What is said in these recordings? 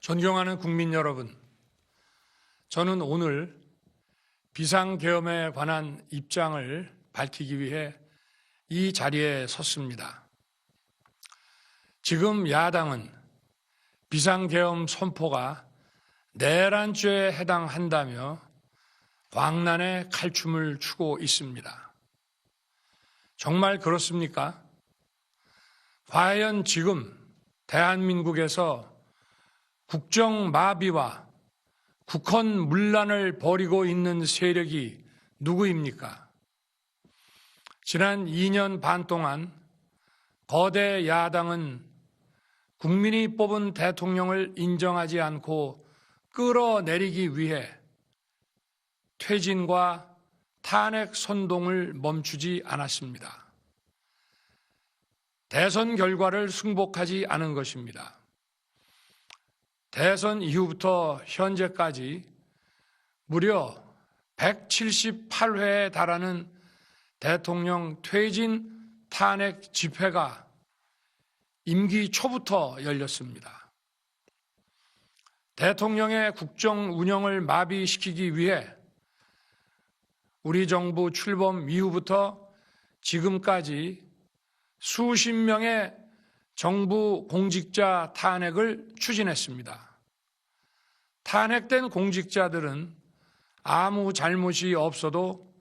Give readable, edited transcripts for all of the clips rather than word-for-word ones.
존경하는 국민 여러분, 저는 오늘 비상계엄에 관한 입장을 밝히기 위해 이 자리에 섰습니다. 지금 야당은 비상계엄 선포가 내란죄에 해당한다며 광란의 칼춤을 추고 있습니다. 정말 그렇습니까? 과연 지금 대한민국에서 국정마비와 국헌문란을 벌이고 있는 세력이 누구입니까? 지난 2년 반 동안 거대 야당은 국민이 뽑은 대통령을 인정하지 않고 끌어내리기 위해 퇴진과 탄핵 선동을 멈추지 않았습니다. 대선 결과를 승복하지 않은 것입니다. 대선 이후부터 현재까지 무려 178회에 달하는 대통령 퇴진 탄핵 집회가 임기 초부터 열렸습니다. 대통령의 국정 운영을 마비시키기 위해 우리 정부 출범 이후부터 지금까지 수십 명의 정부 공직자 탄핵을 추진했습니다. 탄핵된 공직자들은 아무 잘못이 없어도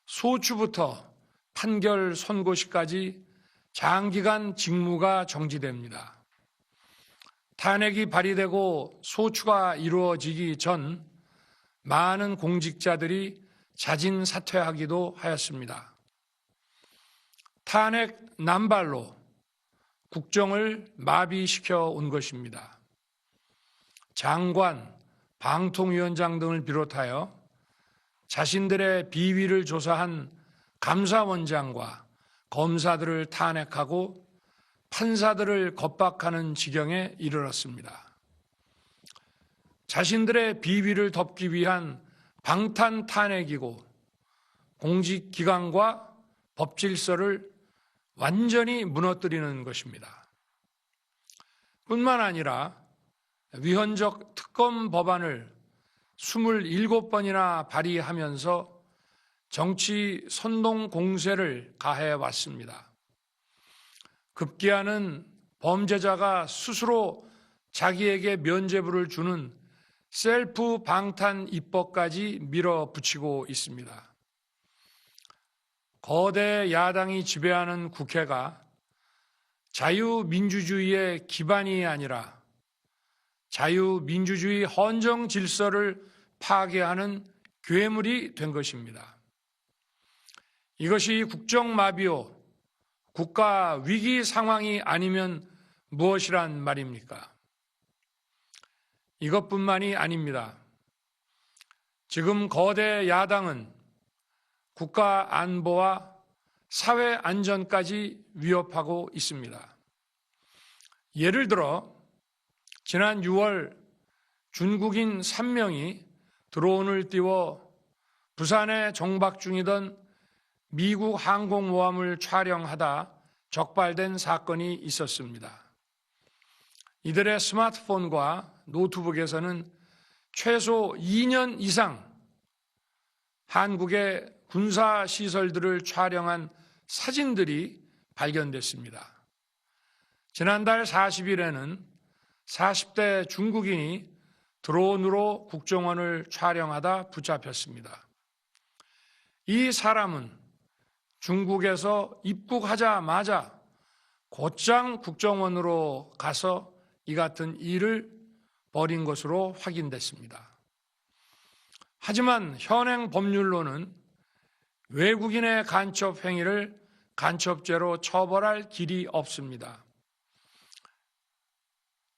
소추부터 판결 선고시까지 장기간 직무가 정지됩니다. 탄핵이 발의되고 소추가 이루어지기 전 많은 공직자들이 자진 사퇴하기도 하였습니다. 탄핵 남발로 국정을 마비시켜 온 것입니다. 장관, 방통위원장 등을 비롯하여 자신들의 비위를 조사한 감사원장과 검사들을 탄핵하고 판사들을 겁박하는 지경에 이르렀습니다. 자신들의 비위를 덮기 위한 방탄 탄핵이고 공직기관과 법질서를 완전히 무너뜨리는 것입니다. 뿐만 아니라 위헌적 특검 법안을 27번이나 발의하면서 정치 선동 공세를 가해왔습니다. 급기야는 범죄자가 스스로 자기에게 면죄부를 주는 셀프 방탄 입법까지 밀어붙이고 있습니다. 거대 야당이 지배하는 국회가 자유민주주의의 기반이 아니라 자유민주주의 헌정 질서를 파괴하는 괴물이 된 것입니다. 이것이 국정마비요, 국가 위기 상황이 아니면 무엇이란 말입니까? 이것뿐만이 아닙니다. 지금 거대 야당은 국가 안보와 사회 안전까지 위협하고 있습니다. 예를 들어 지난 6월 중국인 3명이 드론을 띄워 부산에 정박 중이던 미국 항공모함을 촬영하다 적발된 사건이 있었습니다. 이들의 스마트폰과 노트북에서는 최소 2년 이상 한국의 군사시설들을 촬영한 사진들이 발견됐습니다. 지난달 40일에는 40대 중국인이 드론으로 국정원을 촬영하다 붙잡혔습니다. 이 사람은 중국에서 입국하자마자 곧장 국정원으로 가서 이 같은 일을 벌인 것으로 확인됐습니다. 하지만 현행 법률로는 외국인의 간첩 행위를 간첩죄로 처벌할 길이 없습니다.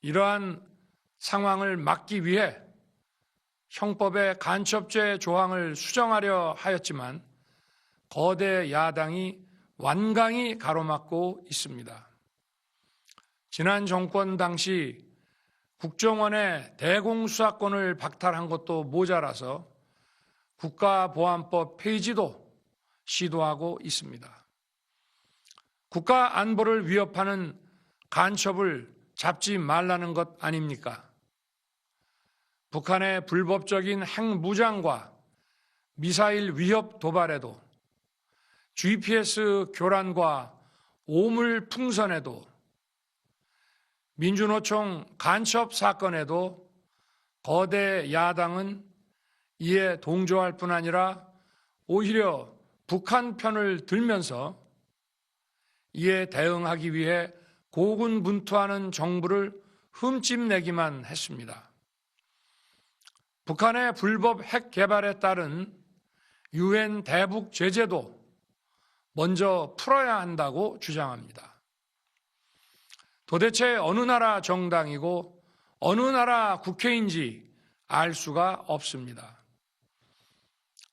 이러한 상황을 막기 위해 형법의 간첩죄 조항을 수정하려 하였지만 거대 야당이 완강히 가로막고 있습니다. 지난 정권 당시 국정원의 대공수사권을 박탈한 것도 모자라서 국가보안법 폐지도 시도하고 있습니다. 국가 안보를 위협하는 간첩을 잡지 말라는 것 아닙니까? 북한의 불법적인 핵무장과 미사일 위협 도발에도, GPS 교란과 오물 풍선에도, 민주노총 간첩 사건에도 거대 야당은 이에 동조할 뿐 아니라 오히려 북한 편을 들면서 이에 대응하기 위해 고군분투하는 정부를 흠집내기만 했습니다. 북한의 불법 핵 개발에 따른 UN 대북 제재도 먼저 풀어야 한다고 주장합니다. 도대체 어느 나라 정당이고 어느 나라 국회인지 알 수가 없습니다.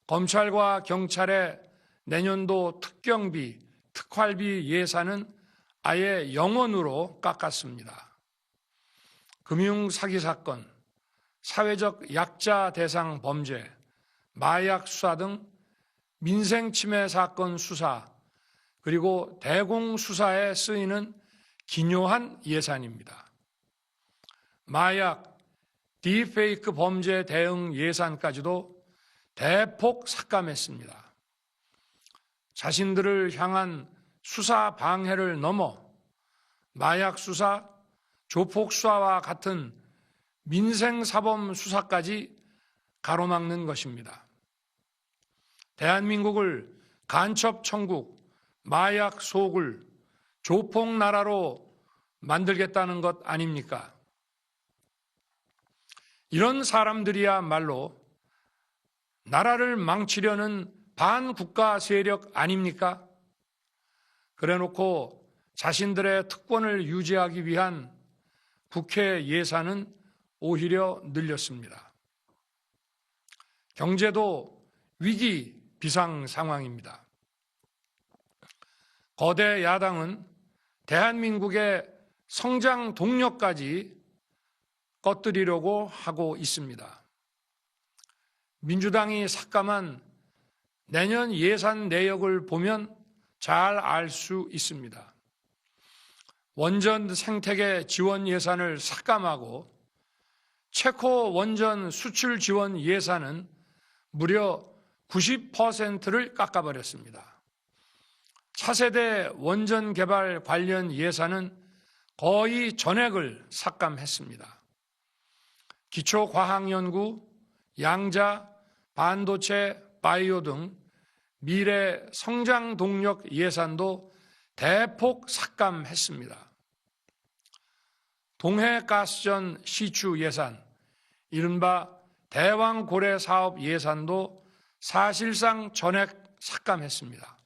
검찰과 경찰의 내년도 특경비, 특활비 예산은 아예 0원으로 깎았습니다. 금융 사기 사건, 사회적 약자 대상 범죄, 마약 수사 등 민생 침해 사건 수사, 그리고 대공 수사에 쓰이는 기묘한 예산입니다. 마약, 딥페이크 범죄 대응 예산까지도 대폭 삭감했습니다. 자신들을 향한 수사 방해를 넘어 마약 수사, 조폭 수사와 같은 민생 사범 수사까지 가로막는 것입니다. 대한민국을 간첩 천국, 마약 소굴, 조폭 나라로 만들겠다는 것 아닙니까? 이런 사람들이야말로 나라를 망치려는 반국가 세력 아닙니까? 그래놓고 자신들의 특권을 유지하기 위한 국회 예산은 오히려 늘렸습니다. 경제도 위기 비상 상황입니다. 거대 야당은 대한민국의 성장 동력까지 꺼뜨리려고 하고 있습니다. 민주당이 삭감한 내년 예산 내역을 보면 잘 알 수 있습니다. 원전 생태계 지원 예산을 삭감하고 체코 원전 수출 지원 예산은 무려 90%를 깎아버렸습니다. 차세대 원전 개발 관련 예산은 거의 전액을 삭감했습니다. 기초과학연구, 양자, 반도체, 바이오 등 미래 성장 동력 예산도 대폭 삭감했습니다. 동해가스전 시추 예산, 이른바 대왕고래 사업 예산도 사실상 전액 삭감했습니다.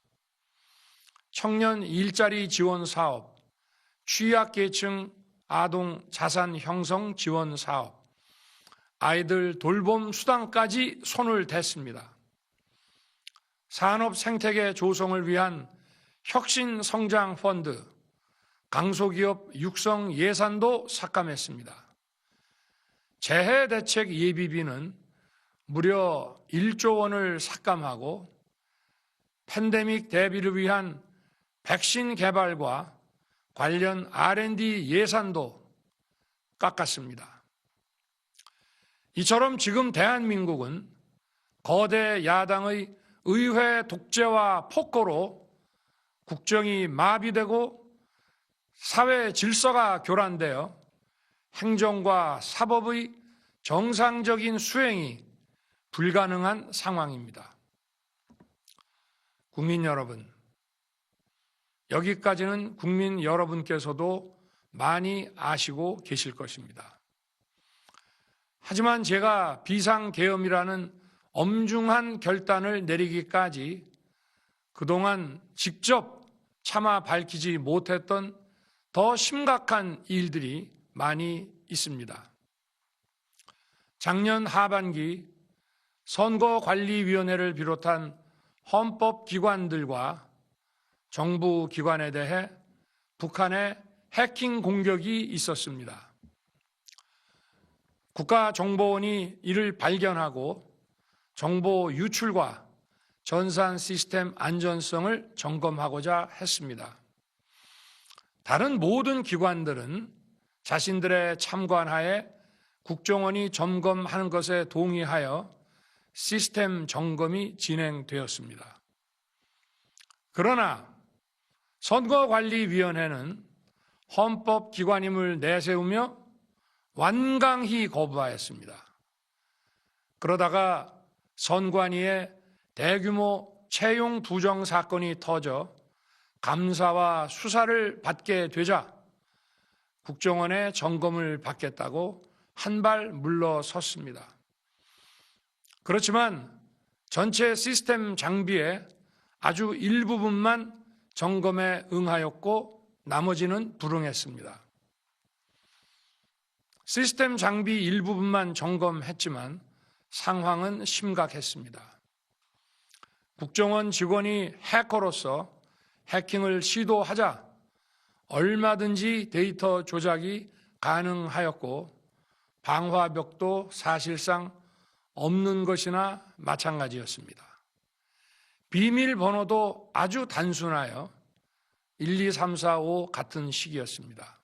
청년 일자리 지원 사업, 취약계층 아동 자산 형성 지원 사업, 아이들 돌봄 수당까지 손을 댔습니다. 산업 생태계 조성을 위한 혁신 성장 펀드, 강소기업 육성 예산도 삭감했습니다. 재해 대책 예비비는 무려 1조 원을 삭감하고 팬데믹 대비를 위한 백신 개발과 관련 R&D 예산도 깎았습니다. 이처럼 지금 대한민국은 거대 야당의 의회 독재와 폭거로 국정이 마비되고 사회 질서가 교란되어 행정과 사법의 정상적인 수행이 불가능한 상황입니다. 국민 여러분, 여기까지는 국민 여러분께서도 많이 아시고 계실 것입니다. 하지만 제가 비상계엄이라는 엄중한 결단을 내리기까지 그동안 직접 차마 밝히지 못했던 더 심각한 일들이 많이 있습니다. 작년 하반기 선거관리위원회를 비롯한 헌법기관들과 정부기관에 대해 북한의 해킹 공격이 있었습니다. 국가정보원이 이를 발견하고 정보 유출과 전산 시스템 안전성을 점검하고자 했습니다. 다른 모든 기관들은 자신들의 참관하에 국정원이 점검하는 것에 동의하여 시스템 점검이 진행되었습니다. 그러나 선거관리위원회는 헌법기관임을 내세우며 완강히 거부하였습니다. 그러다가 선관위의 대규모 채용 부정 사건이 터져 감사와 수사를 받게 되자 국정원의 점검을 받겠다고 한 발 물러섰습니다. 그렇지만 전체 시스템 장비의 아주 일부분만 점검에 응하였고 나머지는 불응했습니다. 시스템 장비 일부분만 점검했지만 상황은 심각했습니다. 국정원 직원이 해커로서 해킹을 시도하자 얼마든지 데이터 조작이 가능하였고 방화벽도 사실상 없는 것이나 마찬가지였습니다. 비밀번호도 아주 단순하여 1, 2, 3, 4, 5 같은 식이었습니다.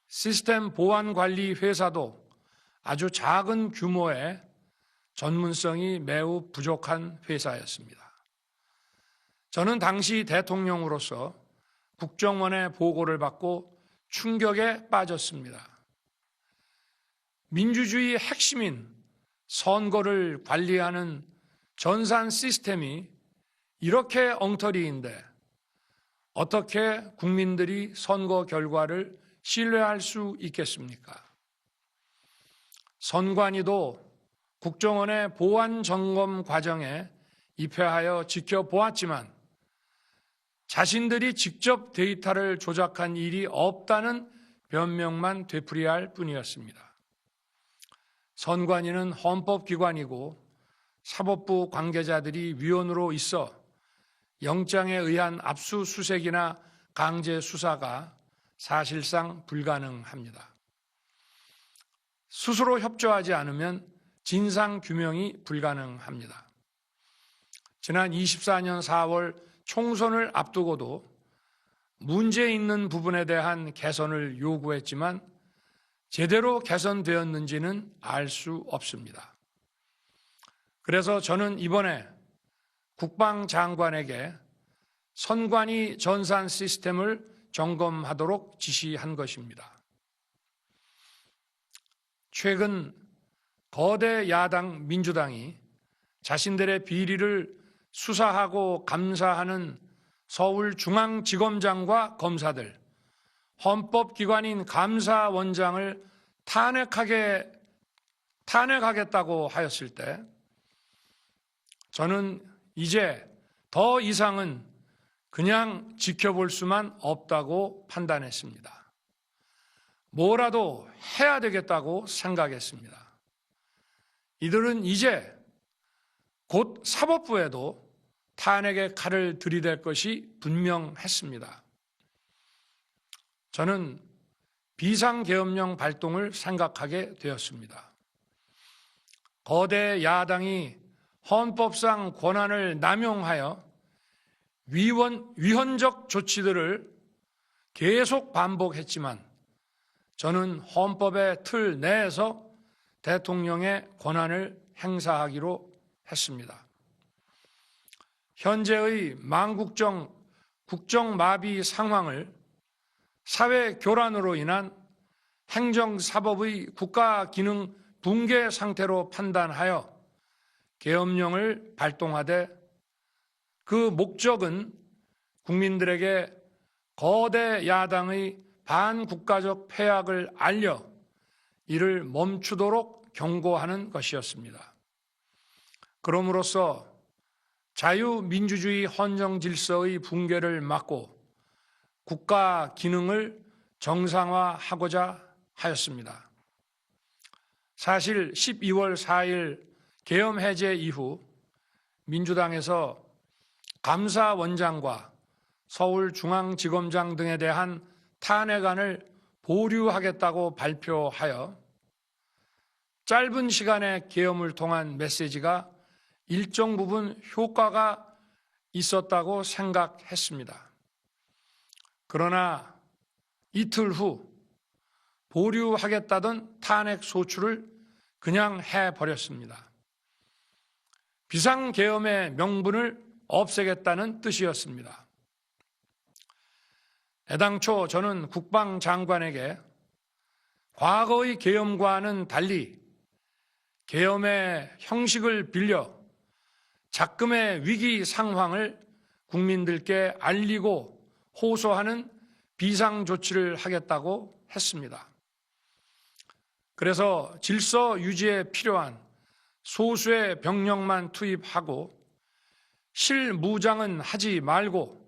시스템 보안관리 회사도 아주 작은 규모의 전문성이 매우 부족한 회사였습니다. 저는 당시 대통령으로서 국정원의 보고를 받고 충격에 빠졌습니다. 민주주의의 핵심인 선거를 관리하는 전산 시스템이 이렇게 엉터리인데 어떻게 국민들이 선거 결과를 신뢰할 수 있겠습니까? 선관위도 국정원의 보안 점검 과정에 입회하여 지켜보았지만 자신들이 직접 데이터를 조작한 일이 없다는 변명만 되풀이할 뿐이었습니다. 선관위는 헌법기관이고 사법부 관계자들이 위원으로 있어 영장에 의한 압수수색이나 강제 수사가 사실상 불가능합니다. 스스로 협조하지 않으면 진상규명이 불가능합니다. 지난 24년 4월 총선을 앞두고도 문제 있는 부분에 대한 개선을 요구했지만 제대로 개선되었는지는 알 수 없습니다. 그래서 저는 이번에 국방장관에게 선관위 전산 시스템을 점검하도록 지시한 것입니다. 최근 거대 야당 민주당이 자신들의 비리를 수사하고 감사하는 서울중앙지검장과 검사들, 헌법기관인 감사원장을 탄핵하겠다고 하였을 때 저는 이제 더 이상은 그냥 지켜볼 수만 없다고 판단했습니다. 뭐라도 해야 되겠다고 생각했습니다. 이들은 이제 곧 사법부에도 탄핵의 칼을 들이댈 것이 분명했습니다. 저는 비상계엄령 발동을 생각하게 되었습니다. 거대 야당이 헌법상 권한을 남용하여 위헌적 조치들을 계속 반복했지만 저는 헌법의 틀 내에서 대통령의 권한을 행사하기로 했습니다. 현재의 망국적 국정마비 상황을 사회 교란으로 인한 행정사법의 국가기능 붕괴 상태로 판단하여 계엄령을 발동하되 그 목적은 국민들에게 거대 야당의 반국가적 폐악을 알려 이를 멈추도록 경고하는 것이었습니다. 그럼으로써 자유민주주의 헌정 질서의 붕괴를 막고 국가 기능을 정상화하고자 하였습니다. 사실 12월 4일 계엄 해제 이후 민주당에서 감사원장과 서울중앙지검장 등에 대한 탄핵안을 보류하겠다고 발표하여 짧은 시간의 계엄을 통한 메시지가 일정 부분 효과가 있었다고 생각했습니다. 그러나 이틀 후 보류하겠다던 탄핵 소추를 그냥 해버렸습니다. 비상계엄의 명분을 없애겠다는 뜻이었습니다. 애당초 저는 국방장관에게 과거의 계엄과는 달리 계엄의 형식을 빌려 작금의 위기 상황을 국민들께 알리고 호소하는 비상조치를 하겠다고 했습니다. 그래서 질서 유지에 필요한 소수의 병력만 투입하고 실무장은 하지 말고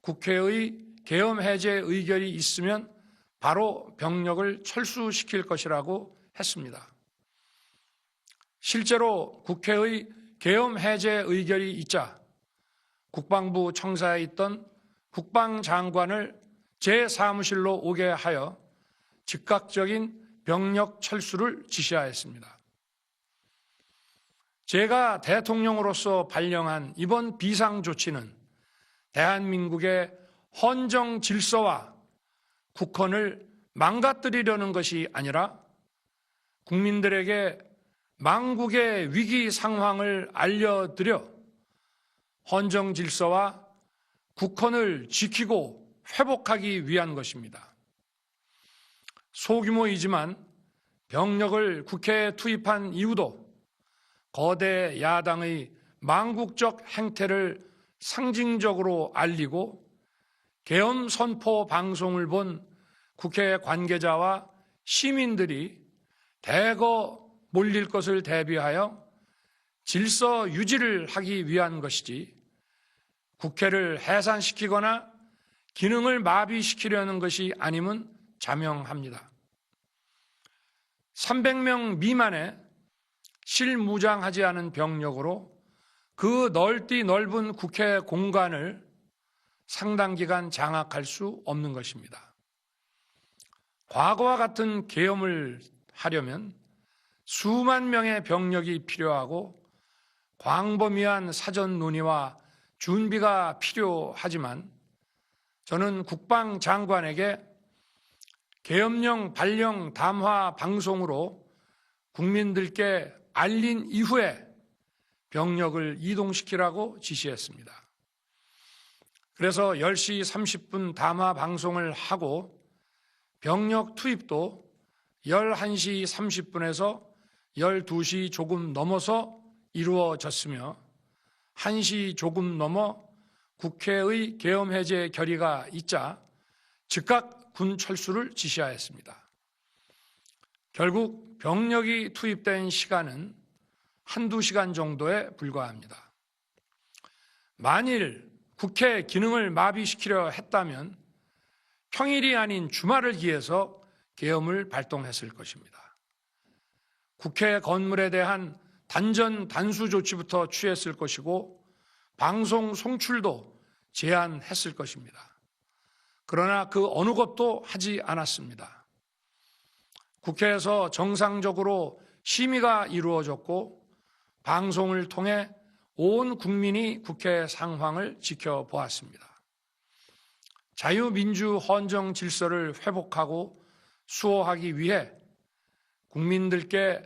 국회의 계엄 해제 의결이 있으면 바로 병력을 철수시킬 것이라고 했습니다. 실제로 국회의 계엄 해제 의결이 있자 국방부 청사에 있던 국방장관을 제 사무실로 오게 하여 즉각적인 병력 철수를 지시하였습니다. 제가 대통령으로서 발령한 이번 비상조치는 대한민국의 헌정 질서와 국헌을 망가뜨리려는 것이 아니라 국민들에게 망국의 위기 상황을 알려드려 헌정 질서와 국헌을 지키고 회복하기 위한 것입니다. 소규모이지만 병력을 국회에 투입한 이유도 거대 야당의 망국적 행태를 상징적으로 알리고 계엄 선포 방송을 본 국회 관계자와 시민들이 대거 몰릴 것을 대비하여 질서 유지를 하기 위한 것이지 국회를 해산시키거나 기능을 마비시키려는 것이 아님은 자명합니다. 300명 미만의 실무장하지 않은 병력으로 그 넓디 넓은 국회 공간을 상당 기간 장악할 수 없는 것입니다. 과거와 같은 계엄을 하려면 수만 명의 병력이 필요하고 광범위한 사전 논의와 준비가 필요하지만 저는 국방장관에게 계엄령 발령 담화 방송으로 국민들께 알린 이후에 병력을 이동시키라고 지시했습니다. 그래서 10시 30분 담화 방송을 하고 병력 투입도 11시 30분에서 12시 조금 넘어서 이루어졌으며 1시 조금 넘어 국회의 계엄 해제 결의가 있자 즉각 군 철수를 지시하였습니다. 결국 병력이 투입된 시간은 한두 시간 정도에 불과합니다. 만일 국회 기능을 마비시키려 했다면 평일이 아닌 주말을 기해서 계엄을 발동했을 것입니다. 국회 건물에 대한 단전 단수 조치부터 취했을 것이고 방송 송출도 제한했을 것입니다. 그러나 그 어느 것도 하지 않았습니다. 국회에서 정상적으로 심의가 이루어졌고 방송을 통해 온 국민이 국회 상황을 지켜보았습니다. 자유민주 헌정 질서를 회복하고 수호하기 위해 국민들께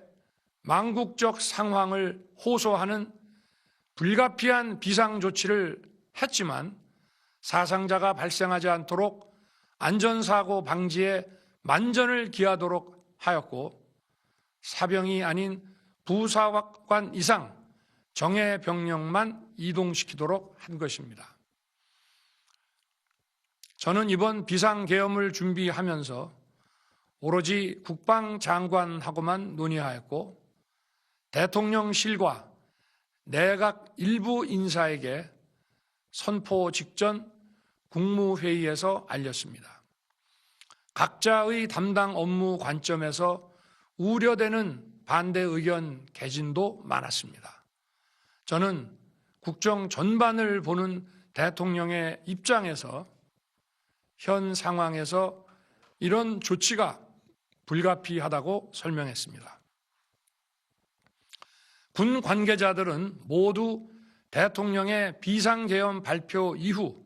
망국적 상황을 호소하는 불가피한 비상조치를 했지만 사상자가 발생하지 않도록 안전사고 방지에 만전을 기하도록 하였고 사병이 아닌 부사관 이상 정예 병력만 이동시키도록 한 것입니다. 저는 이번 비상계엄을 준비하면서 오로지 국방장관하고만 논의하였고 대통령실과 내각 일부 인사에게 선포 직전 국무회의에서 알렸습니다. 각자의 담당 업무 관점에서 우려되는 반대 의견 개진도 많았습니다. 저는 국정 전반을 보는 대통령의 입장에서 현 상황에서 이런 조치가 불가피하다고 설명했습니다. 군 관계자들은 모두 대통령의 비상계엄 발표 이후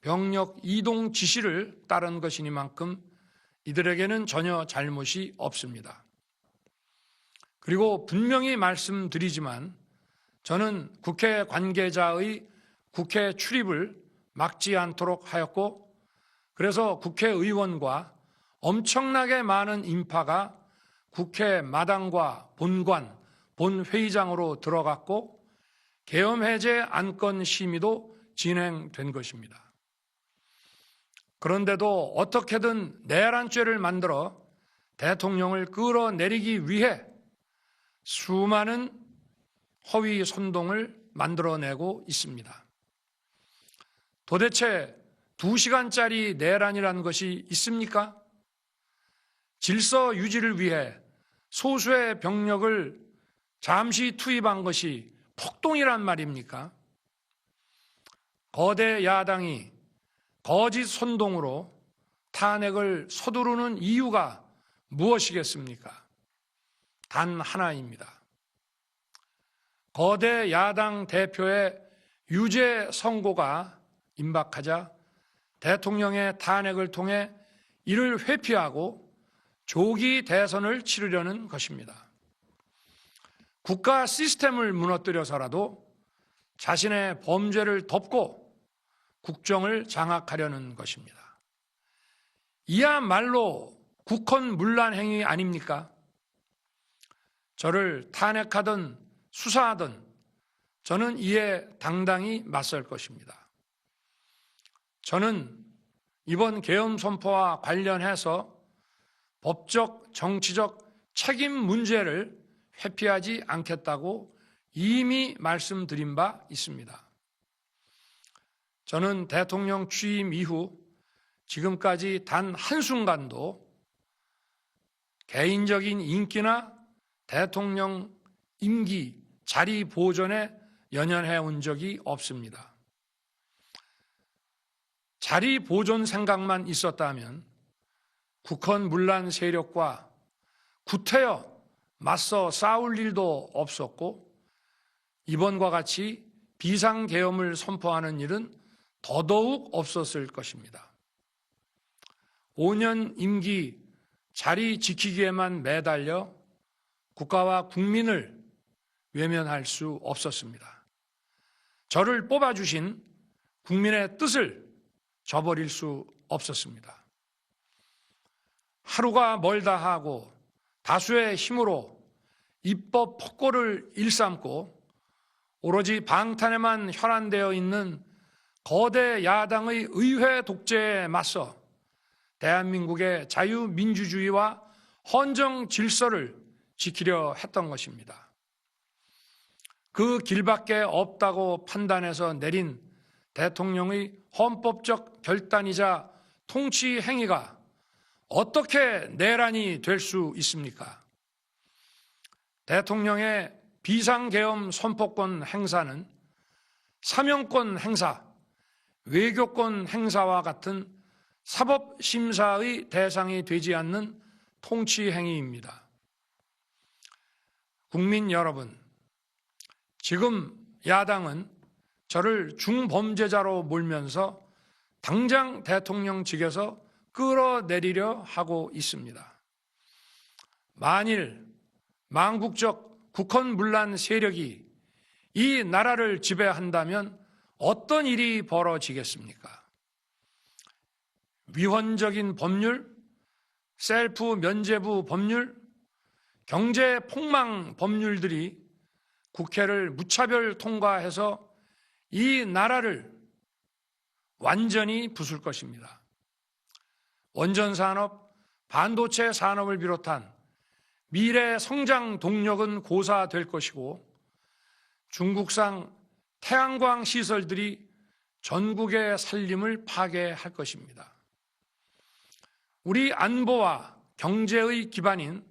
병력 이동 지시를 따른 것이니만큼 이들에게는 전혀 잘못이 없습니다. 그리고 분명히 말씀드리지만 저는 국회 관계자의 국회 출입을 막지 않도록 하였고, 그래서 국회의원과 엄청나게 많은 인파가 국회 마당과 본관, 본회의장으로 들어갔고 계엄해제 안건 심의도 진행된 것입니다. 그런데도 어떻게든 내란죄를 만들어 대통령을 끌어내리기 위해 수많은 허위 선동을 만들어내고 있습니다. 도대체 2시간짜리 내란이라는 것이 있습니까? 질서 유지를 위해 소수의 병력을 잠시 투입한 것이 폭동이란 말입니까? 거대 야당이 거짓 선동으로 탄핵을 서두르는 이유가 무엇이겠습니까? 단 하나입니다. 거대 야당 대표의 유죄 선고가 임박하자 대통령의 탄핵을 통해 이를 회피하고 조기 대선을 치르려는 것입니다. 국가 시스템을 무너뜨려서라도 자신의 범죄를 덮고 국정을 장악하려는 것입니다. 이야말로 국헌문란 행위 아닙니까? 저를 탄핵하든 수사하든 저는 이에 당당히 맞설 것입니다. 저는 이번 계엄 선포와 관련해서 법적, 정치적 책임 문제를 회피하지 않겠다고 이미 말씀드린 바 있습니다. 저는 대통령 취임 이후 지금까지 단 한순간도 개인적인 인기나 대통령 임기, 자리 보존에 연연해 온 적이 없습니다. 자리 보존 생각만 있었다면 국헌문란 세력과 구태여 맞서 싸울 일도 없었고 이번과 같이 비상계엄을 선포하는 일은 더더욱 없었을 것입니다. 5년 임기 자리 지키기에만 매달려 국가와 국민을 외면할 수 없었습니다. 저를 뽑아주신 국민의 뜻을 저버릴 수 없었습니다. 하루가 멀다 하고 다수의 힘으로 입법 폭거를 일삼고 오로지 방탄에만 혈안되어 있는 거대 야당의 의회 독재에 맞서 대한민국의 자유민주주의와 헌정 질서를 지키려 했던 것입니다. 그 길밖에 없다고 판단해서 내린 대통령의 헌법적 결단이자 통치 행위가 어떻게 내란이 될 수 있습니까? 대통령의 비상계엄 선포권 행사는 사명권 행사, 외교권 행사와 같은 사법심사의 대상이 되지 않는 통치 행위입니다. 국민 여러분, 지금 야당은 저를 중범죄자로 몰면서 당장 대통령직에서 끌어내리려 하고 있습니다. 만일 망국적 국헌문란 세력이 이 나라를 지배한다면 어떤 일이 벌어지겠습니까? 위헌적인 법률, 셀프 면죄부 법률, 경제 폭망 법률들이 국회를 무차별 통과해서 이 나라를 완전히 부술 것입니다. 원전산업, 반도체 산업을 비롯한 미래 성장 동력은 고사될 것이고 중국산 태양광 시설들이 전국의 살림을 파괴할 것입니다. 우리 안보와 경제의 기반인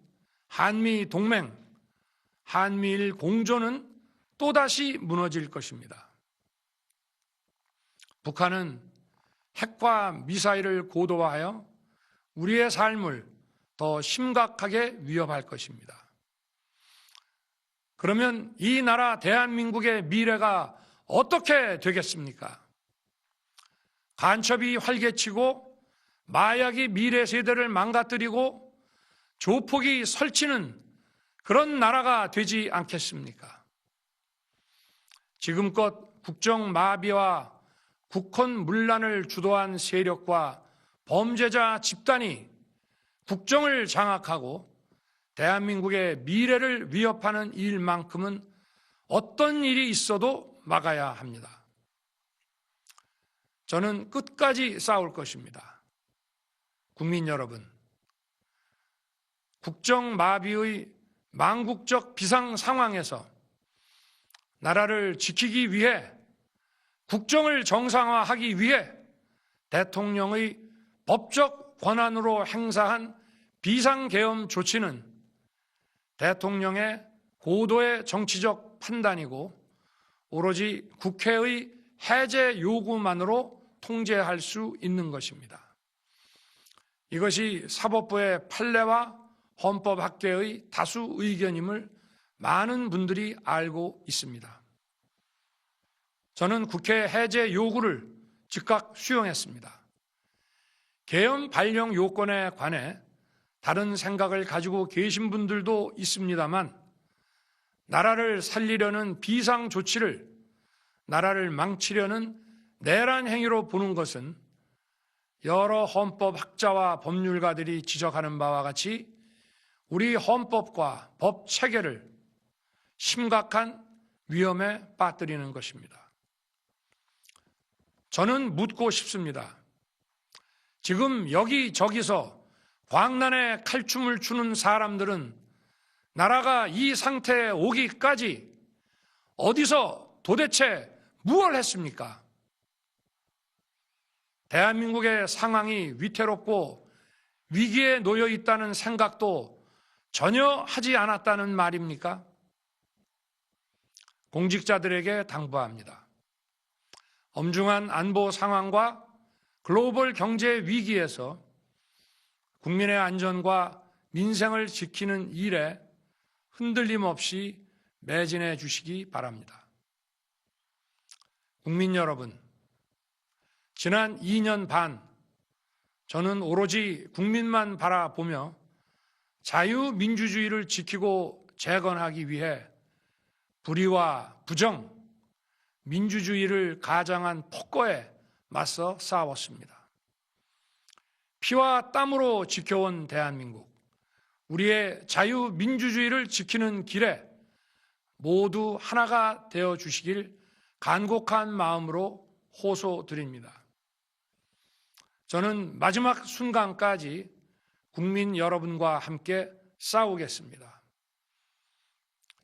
한미 동맹, 한미일 공조는 또다시 무너질 것입니다. 북한은 핵과 미사일을 고도화하여 우리의 삶을 더 심각하게 위협할 것입니다. 그러면 이 나라 대한민국의 미래가 어떻게 되겠습니까? 간첩이 활개치고 마약이 미래 세대를 망가뜨리고 조폭이 설치는 그런 나라가 되지 않겠습니까? 지금껏 국정마비와 국헌문란을 주도한 세력과 범죄자 집단이 국정을 장악하고 대한민국의 미래를 위협하는 일만큼은 어떤 일이 있어도 막아야 합니다. 저는 끝까지 싸울 것입니다. 국민 여러분, 국정마비의 망국적 비상 상황에서 나라를 지키기 위해 국정을 정상화하기 위해 대통령의 법적 권한으로 행사한 비상계엄 조치는 대통령의 고도의 정치적 판단이고 오로지 국회의 해제 요구만으로 통제할 수 있는 것입니다. 이것이 사법부의 판례와 헌법학계의 다수 의견임을 많은 분들이 알고 있습니다. 저는 국회 해제 요구를 즉각 수용했습니다. 계엄 발령 요건에 관해 다른 생각을 가지고 계신 분들도 있습니다만 나라를 살리려는 비상 조치를 나라를 망치려는 내란 행위로 보는 것은 여러 헌법학자와 법률가들이 지적하는 바와 같이 우리 헌법과 법 체계를 심각한 위험에 빠뜨리는 것입니다. 저는 묻고 싶습니다. 지금 여기저기서 광란에 칼춤을 추는 사람들은 나라가 이 상태에 오기까지 어디서 도대체 무엇을 했습니까? 대한민국의 상황이 위태롭고 위기에 놓여 있다는 생각도 전혀 하지 않았다는 말입니까? 공직자들에게 당부합니다. 엄중한 안보 상황과 글로벌 경제 위기에서 국민의 안전과 민생을 지키는 일에 흔들림 없이 매진해 주시기 바랍니다. 국민 여러분, 지난 2년 반 저는 오로지 국민만 바라보며 자유민주주의를 지키고 재건하기 위해 불의와 부정, 민주주의를 가장한 폭거에 맞서 싸웠습니다. 피와 땀으로 지켜온 대한민국, 우리의 자유민주주의를 지키는 길에 모두 하나가 되어 주시길 간곡한 마음으로 호소드립니다. 저는 마지막 순간까지 국민 여러분과 함께 싸우겠습니다.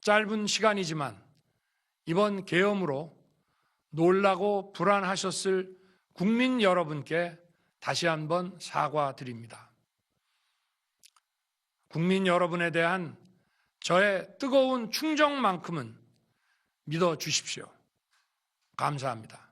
짧은 시간이지만 이번 계엄으로 놀라고 불안하셨을 국민 여러분께 다시 한번 사과드립니다. 국민 여러분에 대한 저의 뜨거운 충정만큼은 믿어 주십시오. 감사합니다.